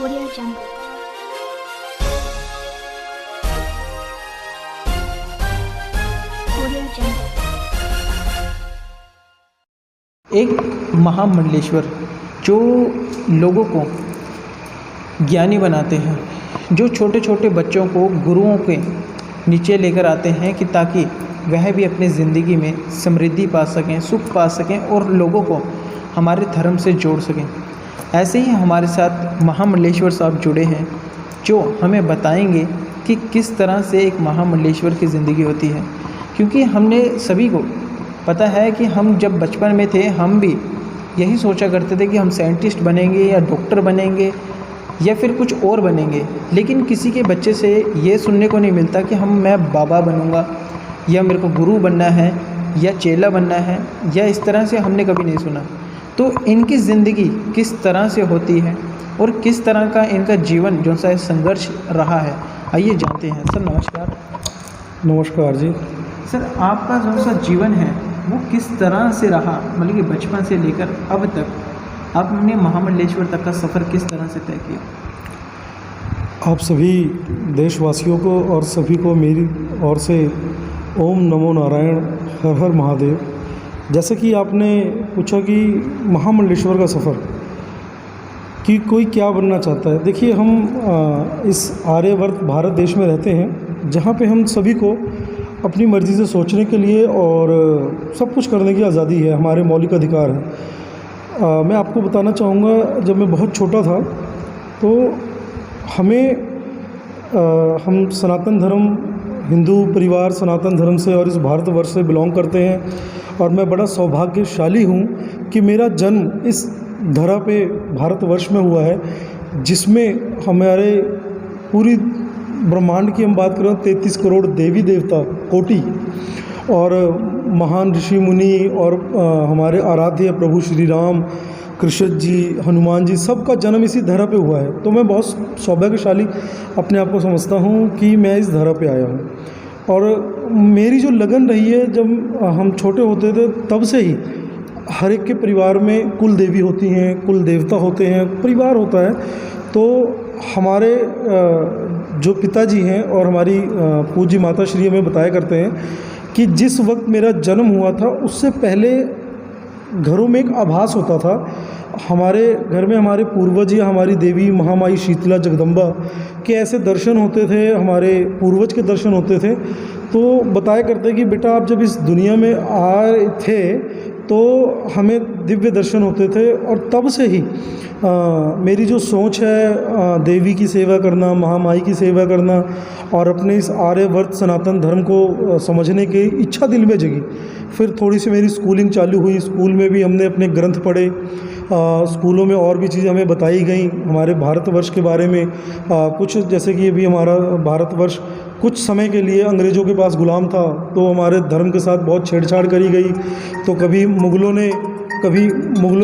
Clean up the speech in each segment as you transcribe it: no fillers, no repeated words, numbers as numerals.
Audio Jungle. Audio Jungle. एक महामंडलेश्वर जो लोगों को ज्ञानी बनाते हैं, जो छोटे छोटे बच्चों को गुरुओं के नीचे लेकर आते हैं कि ताकि वह भी अपनी ज़िंदगी में समृद्धि पा सकें, सुख पा सकें और लोगों को हमारे धर्म से जोड़ सकें। ऐसे ही हमारे साथ महामंडलेश्वर साहब जुड़े हैं जो हमें बताएंगे कि किस तरह से एक महामंडलेश्वर की ज़िंदगी होती है। क्योंकि हमने सभी को पता है कि हम जब बचपन में थे हम भी यही सोचा करते थे कि हम साइंटिस्ट बनेंगे या डॉक्टर बनेंगे या फिर कुछ और बनेंगे, लेकिन किसी के बच्चे से ये सुनने को नहीं मिलता कि मैं बाबा बनूंगा या मेरे को गुरु बनना है या चेला बनना है, या इस तरह से हमने कभी नहीं सुना। तो इनकी ज़िंदगी किस तरह से होती है और किस तरह का इनका जीवन जो सा संघर्ष रहा है, आइए जानते हैं। सर नमस्कार। नमस्कार जी। सर आपका जो सा जीवन है वो किस तरह से रहा, मतलब कि बचपन से लेकर अब तक आपने महामंडलेश्वर तक का सफ़र किस तरह से तय किया? आप सभी देशवासियों को और सभी को मेरी ओर से ओम नमो नारायण, हर हर महादेव। जैसे कि आपने पूछा कि महामंडलेश्वर का सफ़र कि कोई क्या बनना चाहता है। देखिए, हम इस आर्यवर्त भारत देश में रहते हैं जहाँ पे हम सभी को अपनी मर्ज़ी से सोचने के लिए और सब कुछ करने की आज़ादी है, हमारे मौलिक अधिकार है। मैं आपको बताना चाहूँगा, जब मैं बहुत छोटा था तो हम सनातन धर्म, हिंदू परिवार सनातन धर्म से और इस भारतवर्ष से बिलोंग करते हैं और मैं बड़ा सौभाग्यशाली हूँ कि मेरा जन्म इस धरा पे भारतवर्ष में हुआ है, जिसमें हमारे पूरी ब्रह्मांड की हम बात करें 33 करोड़ देवी देवता कोटि और महान ऋषि मुनि और हमारे आराध्य प्रभु श्री राम, कृष्ण जी, हनुमान जी, सबका जन्म इसी धरा पे हुआ है। तो मैं बहुत सौभाग्यशाली अपने आप को समझता हूँ कि मैं इस धरा पे आया हूँ। और मेरी जो लगन रही है, जब हम छोटे होते थे तब से ही हर एक के परिवार में कुल देवी होती हैं, कुल देवता होते हैं, परिवार होता है। तो हमारे जो पिताजी हैं और हमारी पूज्य माता श्री हमें बताया करते हैं कि जिस वक्त मेरा जन्म हुआ था उससे पहले घरों में एक आभास होता था। हमारे घर में हमारे पूर्वज या हमारी देवी महामाई शीतला जगदम्बा के ऐसे दर्शन होते थे, हमारे पूर्वज के दर्शन होते थे। तो बताया करते कि बेटा आप जब इस दुनिया में आए थे तो हमें दिव्य दर्शन होते थे। और तब से ही मेरी जो सोच है देवी की सेवा करना, महामाई की सेवा करना और अपने इस आर्यवर्त सनातन धर्म को समझने की इच्छा दिल में जगी। फिर थोड़ी सी मेरी स्कूलिंग चालू हुई, स्कूल में भी हमने अपने ग्रंथ पढ़े, स्कूलों में और भी चीज़ें हमें बताई गई हमारे भारतवर्ष के बारे में। कुछ जैसे कि अभी हमारा भारतवर्ष कुछ समय के लिए अंग्रेज़ों के पास गुलाम था, तो हमारे धर्म के साथ बहुत छेड़छाड़ करी गई। तो कभी मुग़लों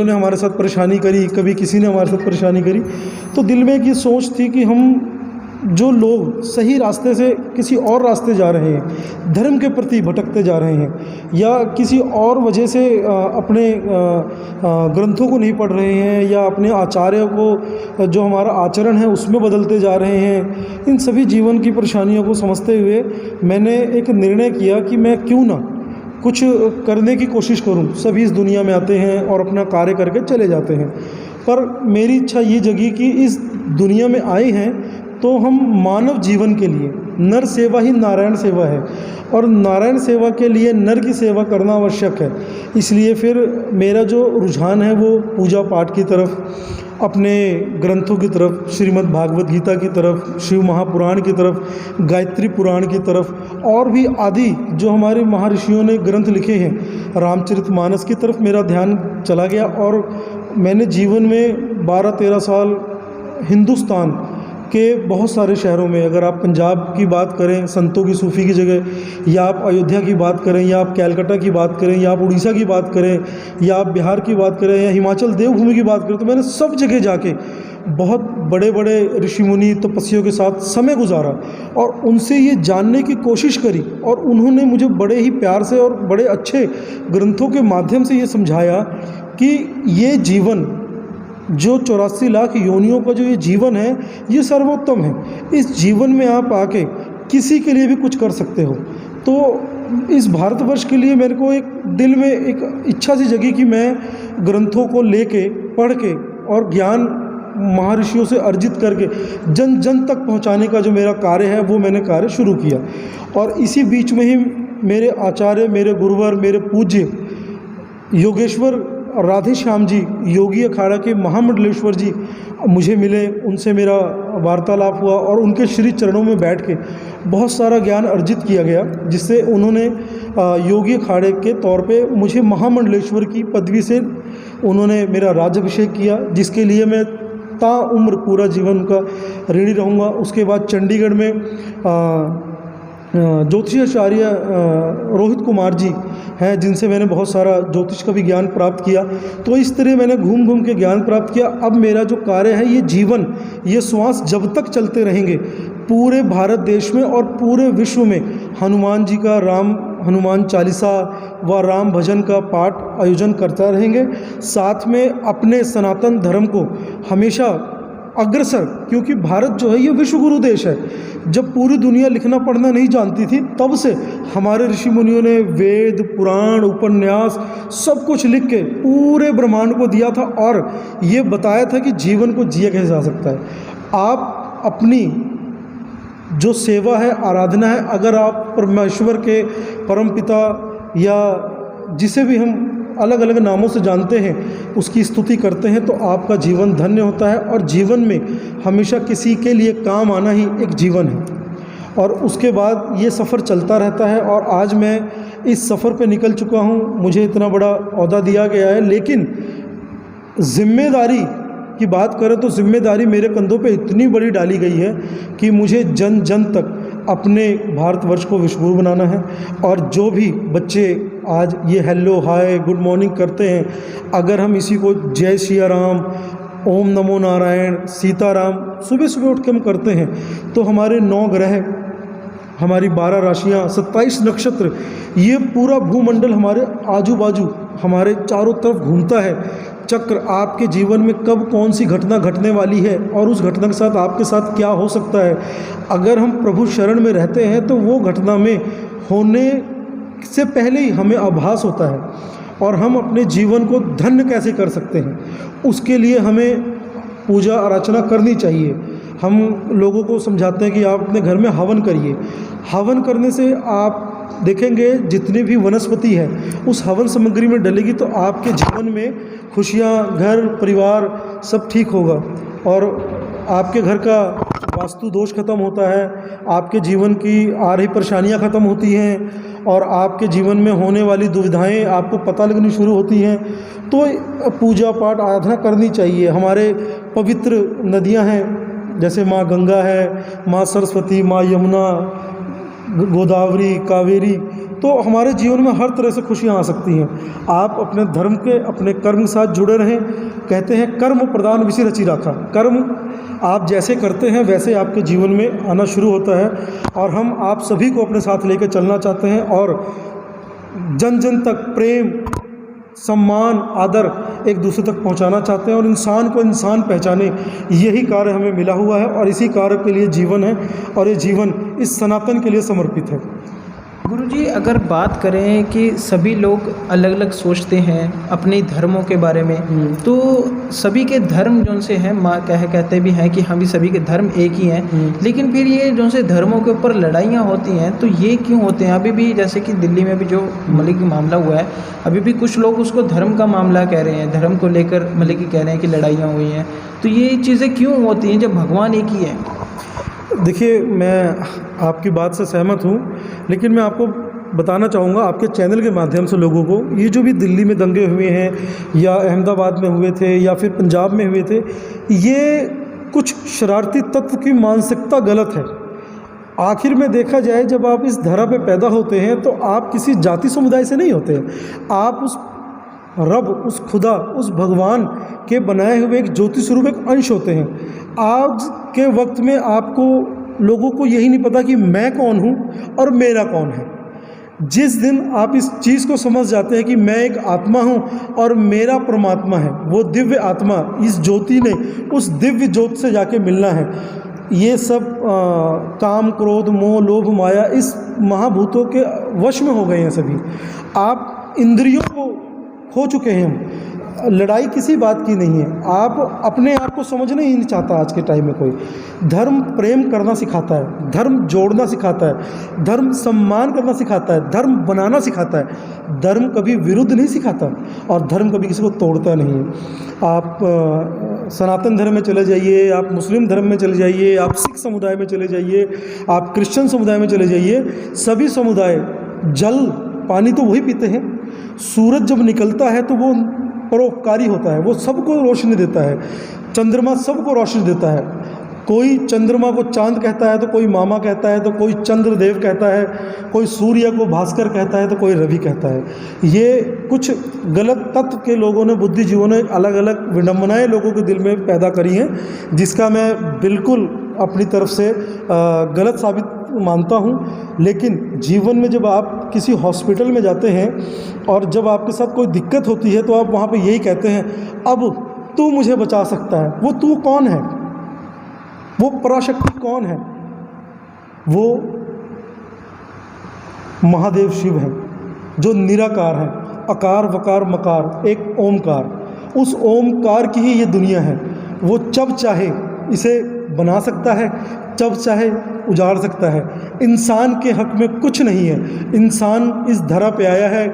ने हमारे साथ परेशानी करी, कभी किसी ने हमारे साथ परेशानी करी। तो दिल में एक ये सोच थी कि हम जो लोग सही रास्ते से किसी और रास्ते जा रहे हैं, धर्म के प्रति भटकते जा रहे हैं या किसी और वजह से अपने ग्रंथों को नहीं पढ़ रहे हैं या अपने आचार्य को जो हमारा आचरण है उसमें बदलते जा रहे हैं, इन सभी जीवन की परेशानियों को समझते हुए मैंने एक निर्णय किया कि मैं क्यों ना कुछ करने की कोशिश करूं। सभी इस दुनिया में आते हैं और अपना कार्य करके चले जाते हैं, पर मेरी इच्छा ये जगी कि इस दुनिया में आए हैं तो हम मानव जीवन के लिए, नर सेवा ही नारायण सेवा है और नारायण सेवा के लिए नर की सेवा करना आवश्यक है। इसलिए फिर मेरा जो रुझान है वो पूजा पाठ की तरफ, अपने ग्रंथों की तरफ, श्रीमद् भागवत गीता की तरफ, शिव महापुराण की तरफ, गायत्री पुराण की तरफ और भी आदि जो हमारे महर्षियों ने ग्रंथ लिखे हैं, रामचरितमानस की तरफ मेरा ध्यान चला गया। और मैंने जीवन में 12-13 साल हिंदुस्तान के बहुत सारे शहरों में, अगर आप पंजाब की बात करें संतों की सूफ़ी की जगह, या आप अयोध्या की बात करें, या आप कैलकाटा की बात करें, या आप उड़ीसा की बात करें, या आप बिहार की बात करें, या हिमाचल देवभूमि की बात करें, तो मैंने सब जगह जाके बहुत बड़े बड़े ऋषि मुनि तपस्वियों के साथ समय गुजारा और उनसे ये जानने की कोशिश करी। और उन्होंने मुझे बड़े ही प्यार से और बड़े अच्छे ग्रंथों के माध्यम से ये समझाया कि ये जीवन जो 84 लाख योनियों का जो ये जीवन है, ये सर्वोत्तम है। इस जीवन में आप आके किसी के लिए भी कुछ कर सकते हो। तो इस भारतवर्ष के लिए मेरे को एक दिल में एक इच्छा सी जगी कि मैं ग्रंथों को लेके पढ़ के और ज्ञान महर्षियों से अर्जित करके जन जन तक पहुंचाने का जो मेरा कार्य है, वो मैंने कार्य शुरू किया। और इसी बीच में ही मेरे आचार्य, मेरे गुरुवर, मेरे पूज्य योगेश्वर राधे श्याम जी, योगी अखाड़ा के महामंडलेश्वर जी मुझे मिले। उनसे मेरा वार्तालाप हुआ और उनके श्री चरणों में बैठ के बहुत सारा ज्ञान अर्जित किया गया, जिससे उन्होंने योगी अखाड़े के तौर पे मुझे महामंडलेश्वर की पदवी से उन्होंने मेरा राज्याभिषेक किया, जिसके लिए मैं ताउम्र पूरा जीवन का ऋणी रहूँगा। उसके बाद चंडीगढ़ में ज्योतिषाचार्य रोहित कुमार जी हैं, जिनसे मैंने बहुत सारा ज्योतिष का भी ज्ञान प्राप्त किया। तो इस तरह मैंने घूम घूम के ज्ञान प्राप्त किया। अब मेरा जो कार्य है, ये जीवन, ये श्वास जब तक चलते रहेंगे, पूरे भारत देश में और पूरे विश्व में हनुमान जी का हनुमान चालीसा व राम भजन का पाठ आयोजन करता रहेंगे। साथ में अपने सनातन धर्म को हमेशा अग्रसर, क्योंकि भारत जो है ये विश्व गुरु देश है। जब पूरी दुनिया लिखना पढ़ना नहीं जानती थी, तब से हमारे ऋषि मुनियों ने वेद, पुराण, उपन्यास सब कुछ लिख के पूरे ब्रह्मांड को दिया था और ये बताया था कि जीवन को जिया कैसे जा सकता है। आप अपनी जो सेवा है, आराधना है, अगर आप परमेश्वर के परमपिता या जिसे भी हम अलग अलग नामों से जानते हैं, उसकी स्तुति करते हैं, तो आपका जीवन धन्य होता है। और जीवन में हमेशा किसी के लिए काम आना ही एक जीवन है। और उसके बाद ये सफ़र चलता रहता है और आज मैं इस सफ़र पे निकल चुका हूँ। मुझे इतना बड़ा ओहदा दिया गया है, लेकिन जिम्मेदारी की बात करें तो जिम्मेदारी मेरे कंधों पे इतनी बड़ी डाली गई है कि मुझे जन जन तक अपने भारतवर्ष को विश्वगुरु बनाना है। और जो भी बच्चे आज ये हेलो, हाय, गुड मॉर्निंग करते हैं, अगर हम इसी को जय सिया राम, ओम नमो नारायण, सीताराम सुबह सुबह उठ के हम करते हैं, तो हमारे 9 ग्रह, हमारी 12 राशियाँ, 27 नक्षत्र, ये पूरा भूमंडल हमारे आजू बाजू, हमारे चारों तरफ घूमता है। चक्र आपके जीवन में कब कौन सी घटना घटने वाली है और उस घटना के साथ आपके साथ क्या हो सकता है, अगर हम प्रभु शरण में रहते हैं तो वो घटना में होने से पहले ही हमें आभास होता है। और हम अपने जीवन को धन्य कैसे कर सकते हैं, उसके लिए हमें पूजा अर्चना करनी चाहिए। हम लोगों को समझाते हैं कि आप अपने घर में हवन करिए। हवन करने से आप देखेंगे जितनी भी वनस्पति है उस हवन सामग्री में डलेगी, तो आपके जीवन में खुशियाँ, घर परिवार सब ठीक होगा और आपके घर का वास्तु दोष खत्म होता है, आपके जीवन की आ रही परेशानियाँ ख़त्म होती हैं और आपके जीवन में होने वाली दुविधाएं आपको पता लगनी शुरू होती हैं। तो पूजा पाठ आराधना करनी चाहिए। हमारे पवित्र नदियाँ हैं, जैसे माँ गंगा है, माँ सरस्वती, माँ यमुना, गोदावरी, कावेरी, तो हमारे जीवन में हर तरह से खुशियाँ आ सकती हैं। आप अपने धर्म के, अपने कर्म के साथ जुड़े रहें। कहते हैं कर्म प्रदान विषय रची राखा। कर्म आप जैसे करते हैं वैसे आपके जीवन में आना शुरू होता है। और हम आप सभी को अपने साथ लेकर चलना चाहते हैं और जन जन तक प्रेम, सम्मान, आदर एक दूसरे तक पहुंचाना चाहते हैं और इंसान को इंसान पहचाने, यही कार्य हमें मिला हुआ है और इसी कार्य के लिए जीवन है और ये जीवन इस सनातन के लिए समर्पित है। गुरुजी, अगर बात करें कि सभी लोग अलग अलग सोचते हैं अपने धर्मों के बारे में, तो सभी के धर्म जो से हैं, माँ कहते भी हैं कि हम भी सभी के धर्म एक ही हैं, लेकिन फिर ये जो से धर्मों के ऊपर लड़ाइयाँ होती हैं, तो ये क्यों होते हैं? अभी भी जैसे कि दिल्ली में भी जो मतलब कि मामला हुआ है, अभी भी कुछ लोग उसको धर्म का मामला कह रहे हैं, धर्म को लेकर मतलब कि कह रहे हैं कि लड़ाइयाँ हुई हैं। तो ये चीज़ें क्यों होती हैं जब भगवान एक ही है? देखिए, मैं आपकी बात से सहमत हूँ, लेकिन मैं आपको बताना चाहूँगा आपके चैनल के माध्यम से लोगों को, ये जो भी दिल्ली में दंगे हुए हैं या अहमदाबाद में हुए थे या फिर पंजाब में हुए थे, ये कुछ शरारती तत्व की मानसिकता गलत है। आखिर में देखा जाए, जब आप इस धरा पे पैदा होते हैं तो आप किसी जाति समुदाय से नहीं होते हैं। आप उस रब, उस खुदा, उस भगवान के बनाए हुए एक ज्योति स्वरूप एक अंश होते हैं। आज के वक्त में आपको लोगों को यही नहीं पता कि मैं कौन हूँ और मेरा कौन है। जिस दिन आप इस चीज़ को समझ जाते हैं कि मैं एक आत्मा हूँ और मेरा परमात्मा है, वो दिव्य आत्मा, इस ज्योति ने उस दिव्य ज्योति से जाके मिलना है। ये सब काम, क्रोध, मोह, लोभ, माया इस महाभूतों के वश में हो गए हैं सभी। आप इंद्रियों को खो चुके हैं। लड़ाई किसी बात की नहीं है, आप अपने आप को समझना ही नहीं चाहता आज के टाइम में कोई। धर्म प्रेम करना सिखाता है, धर्म जोड़ना सिखाता है, धर्म सम्मान करना सिखाता है, धर्म बनाना सिखाता है। धर्म कभी विरुद्ध नहीं सिखाता और धर्म कभी किसी को तोड़ता नहीं है। आप सनातन धर्म में चले जाइए, आप मुस्लिम धर्म में चले जाइए, आप सिख समुदाय में चले जाइए, आप क्रिश्चियन समुदाय में चले जाइए, सभी समुदाय जल पानी तो वही पीते हैं। सूरज जब निकलता है तो वो परोपकारी होता है, वो सबको रोशनी देता है। चंद्रमा सबको रोशनी देता है। कोई चंद्रमा को चांद कहता है तो कोई मामा कहता है, तो कोई चंद्रदेव कहता है, कोई सूर्य को भास्कर कहता है, तो कोई रवि कहता है। ये कुछ गलत तत्व के लोगों ने, बुद्धिजीवों ने अलग अलग विडंबनाएं लोगों के दिल में पैदा करी हैं, जिसका मैं बिल्कुल अपनी तरफ से गलत साबित मानता हूँ। लेकिन जीवन में जब आप किसी हॉस्पिटल में जाते हैं और जब आपके साथ कोई दिक्कत होती है तो आप वहाँ पे यही कहते हैं, अब तू मुझे बचा सकता है। वो तू कौन है? वो पराशक्ति कौन है? वो महादेव शिव है, जो निराकार है, अकार वकार मकार, एक ओमकार। उस ओमकार की ही ये दुनिया है। वो जब चाहे इसे बना सकता है, जब चाहे उजाड़ सकता है। इंसान के हक में कुछ नहीं है। इंसान इस धरा पे आया है,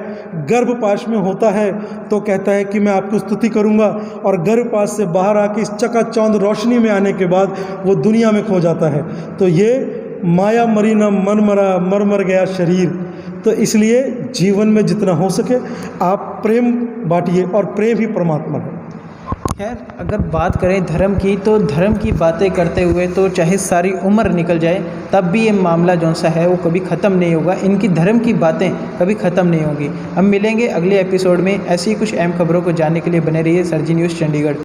गर्भपाश में होता है तो कहता है कि मैं आपकी स्तुति करूंगा, और गर्भपाश से बाहर आके इस चकाचौंध रोशनी में आने के बाद वो दुनिया में खो जाता है। तो ये माया मरी न मन मरा, मर मर गया शरीर। तो इसलिए जीवन में जितना हो सके आप प्रेम बांटिए, और प्रेम ही परमात्मा है। खैर, अगर बात करें धर्म की, तो धर्म की बातें करते हुए तो चाहे सारी उम्र निकल जाए तब भी ये मामला जौन सा है वो कभी ख़त्म नहीं होगा। इनकी धर्म की बातें कभी ख़त्म नहीं होगी। हम मिलेंगे अगले एपिसोड में। ऐसी कुछ अहम खबरों को जानने के लिए बने रहिए सरजी न्यूज़ चंडीगढ़।